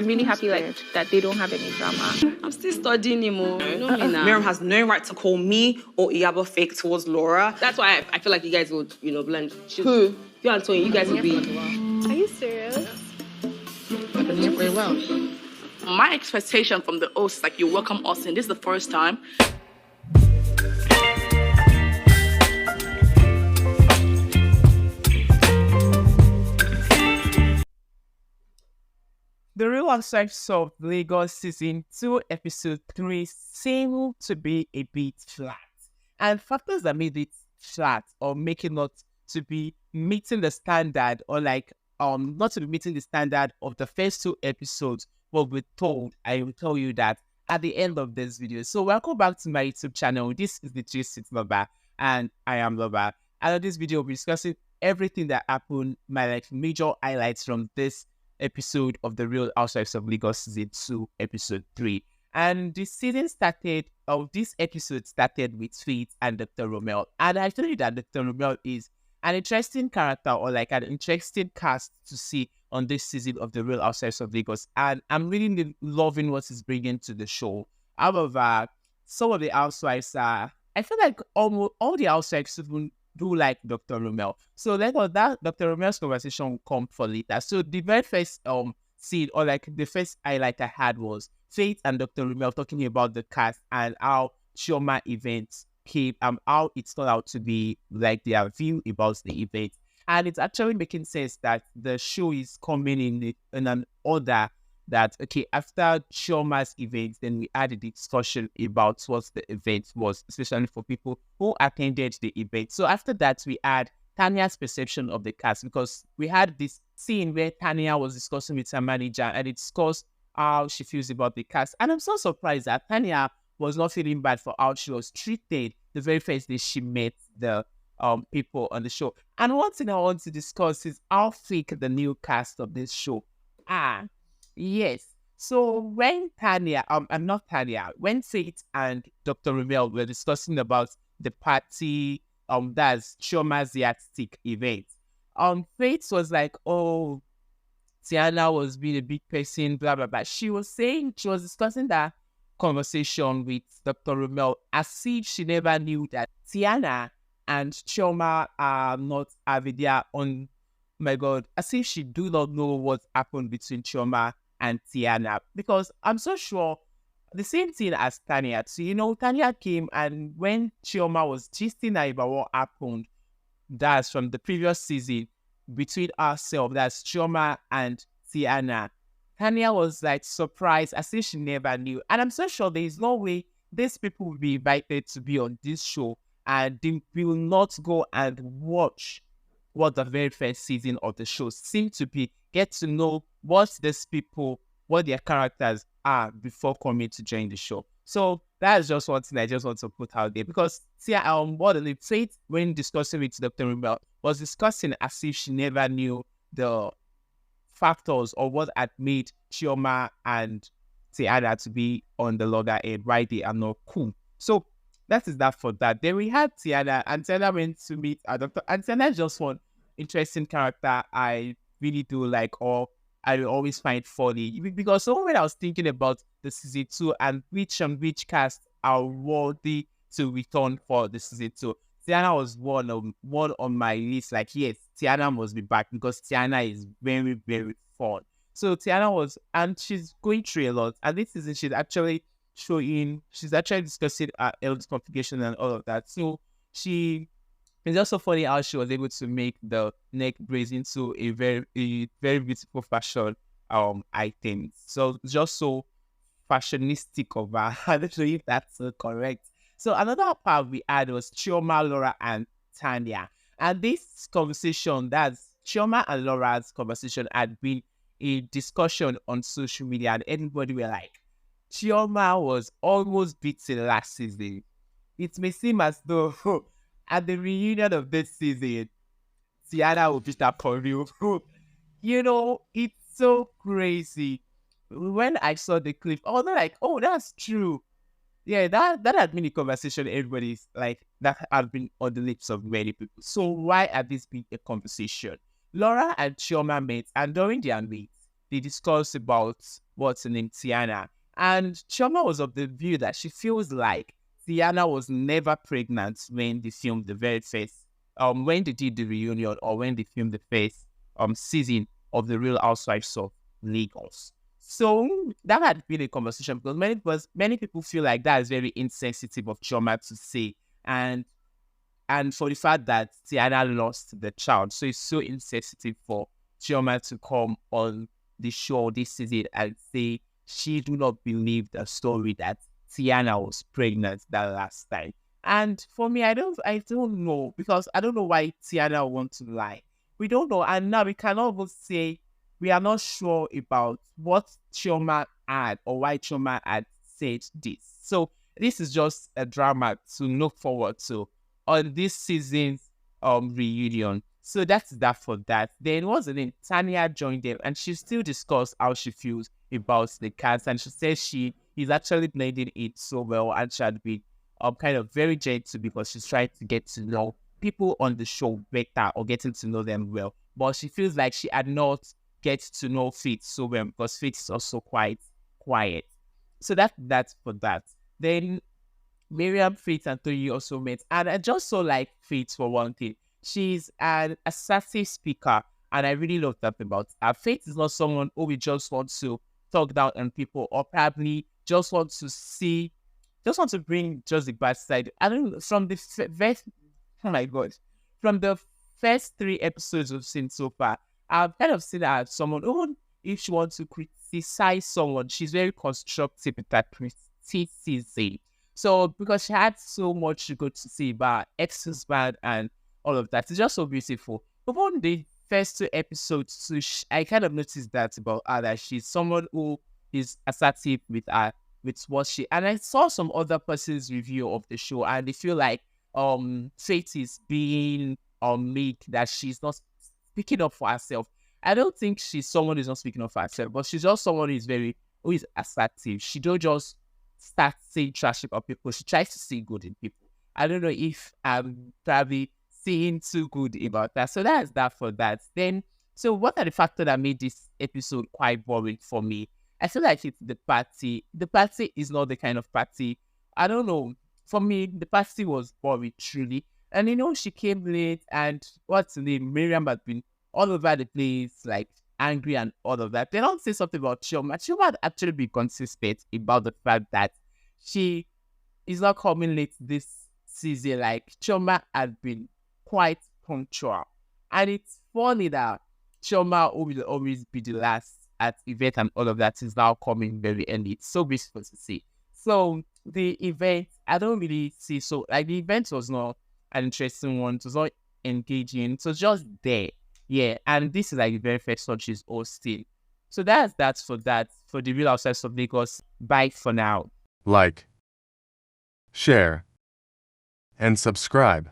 I'm really happy that they don't have any drama. I'm still studying him. You know me now. Mariam has no right to call me or Iyabo fake towards Laura. That's why I feel like you guys would, blend. Who? You and Toyin, you guys would be. Are you serious? I've been here very well. My expectation from the host is like, you welcome us in. This is the first time. The Real Housewives of Lagos Season 2, Episode 3 seemed to be a bit flat. And factors that made it flat or make it not to be meeting the standard or not to be meeting the standard of the first 2 episodes will be told. I will tell you that at the end of this video. So welcome back to my YouTube channel. This is the Gist with Loba and I am Loba. And in this video, we'll be discussing everything that happened, my major highlights from this episode of the Real Housewives of Lagos Season 2, Episode 3. And this episode started with Faith and Dr. Romel. And I tell you that Dr. Romel is an interesting character or an interesting cast to see on this season of the Real Housewives of Lagos. And I'm really loving what he's bringing to the show. However, some of the housewives I feel like almost all the housewives do like Dr. Romel. So that Dr. Romel's conversation will come for later. So the very first scene or the first highlight I had was Faith and Dr. Romel talking about the cast and how Chioma events came and how it turned out to be their view about the event. And it's actually making sense that the show is coming in an order that, okay, after Chioma's event, then we had a discussion about what the event was, especially for people who attended the event. So after that, we had Tanya's perception of the cast, because we had this scene where Tania was discussing with her manager and it discussed how she feels about the cast. And I'm so surprised that Tania was not feeling bad for how she was treated the very first day she met the people on the show. And one thing I want to discuss is how fake the new cast of this show are. Yes. So when when Faith and Dr. Romel were discussing about the party, that's Chioma's yardstick event, Faith was like, oh, Tiannah was being a big person, blah, blah, blah. She was discussing that conversation with Dr. Romel as if she never knew that Tiannah and Chioma are not Avidia on, my God, as if she do not know what happened between Chioma and Tiannah, because I'm so sure the same thing as Tania. So, Tania came and when Chioma was gisting her about what happened, that's from the previous season between ourselves, that's Chioma and Tiannah, Tania was surprised as if she never knew. And I'm so sure there is no way these people will be invited to be on this show and they will not go and watch what the very first season of the show seemed to be, get to know what these people, what their characters are before coming to join the show. So that's just one thing I just want to put out there, because Faith, when discussing with Dr. Romel, was discussing as if she never knew the factors or what had made Chioma and Tiannah to be on the loggerhead, why they are not cool. So that is that for that. Then we had Tiannah, and Tiannah went to meet a doctor. And Tiannah is just one interesting character I really do like, or I will always find funny. Because when I was thinking about the season 2 and which cast are worthy to return for the season 2, Tiannah was one on my list. Yes, Tiannah must be back because Tiannah is very, very fun. So Tiannah was, and she's going through a lot. And this season, she's actually discussing her health complication and all of that. So it's also funny how she was able to make the neck brace into a very beautiful fashion item. So just so fashionistic of her. I don't know if that's correct. So another part we had was Chioma, Laura, and Tania. And this conversation, that's Chioma and Laura's conversation, had been a discussion on social media, and everybody were like, Chioma was almost beaten last season. It may seem as though at the reunion of this season, Tiannah will beat up for real. It's so crazy. When I saw the clip, I was like, oh, that's true. Yeah, that had been a conversation everybody's that had been on the lips of many people. So why had this been a conversation? Laura and Chioma met, and during their meet, they discussed about what's her name, Tiannah. And Chioma was of the view that she feels like Tiannah was never pregnant when they filmed the very first, when they did the reunion or when they filmed the first season of the Real Housewives of Lagos. So that had been a conversation because many people feel like that is very insensitive of Chioma to say, and for the fact that Tiannah lost the child, so it's so insensitive for Chioma to come on the show this season and say she do not believe the story that Tiannah was pregnant that last time. And for me, I don't know, because I don't know why Tiannah wants to lie. We don't know, and now we cannot even say we are not sure about what Chioma had or why Chioma had said this. So this is just a drama to look forward to on this season's reunion. So that's that for that. Then what's the name? Tania joined them and she still discussed how she feels about the cast, and she says she is actually blending it so well, and she had been kind of very gentle because she's trying to get to know people on the show better or getting to know them well. But she feels like she had not get to know Faith so well because Faith is also quite quiet. So that's for that. Then Mariam, Faith, and Toyin also met, and I just saw like Faith for one thing. She's an assertive speaker, and I really love that about her. Faith is not someone who we just want to talk down on people or probably just want to bring just the bad side. I don't know, from the first, oh my God, from the first 3 episodes we've seen so far, I've kind of seen her as someone who, if she wants to criticize someone, she's very constructive with that criticism. So because she had so much good to say about ex-husband and all of that, it's just so beautiful. But on the first 2 episodes, so I kind of noticed that about her, that she's someone who is assertive with her, with what she, and I saw some other person's review of the show, and they feel like Faith is being made that she's not speaking up for herself. I don't think she's someone who's not speaking up for herself, but she's just someone who is assertive. She don't just start saying trash about people. She tries to see good in people. I don't know if I'm probably seeing too good about that. So that's that for that. Then, so what are the factors that made this episode quite boring for me? I feel like it's the party. The party is not the kind of party. I don't know. For me, the party was boring, truly. And she came late, and what's the name? Mariam had been all over the place, like angry and all of that. They don't say something about Chioma. Chioma had actually been consistent about the fact that she is not coming late this season. Like, Chioma had been quite punctual. And it's funny that Chioma will always be the last at event and all of that is now coming very early. It's so beautiful to see. So the event, I don't really see, so like the event was not an interesting one. It was not engaging. It was just there. Yeah. And this is like the very first one she's hosting. So that's for that. For the Real Housewives of Lagos. Bye for now. Like, share, and subscribe.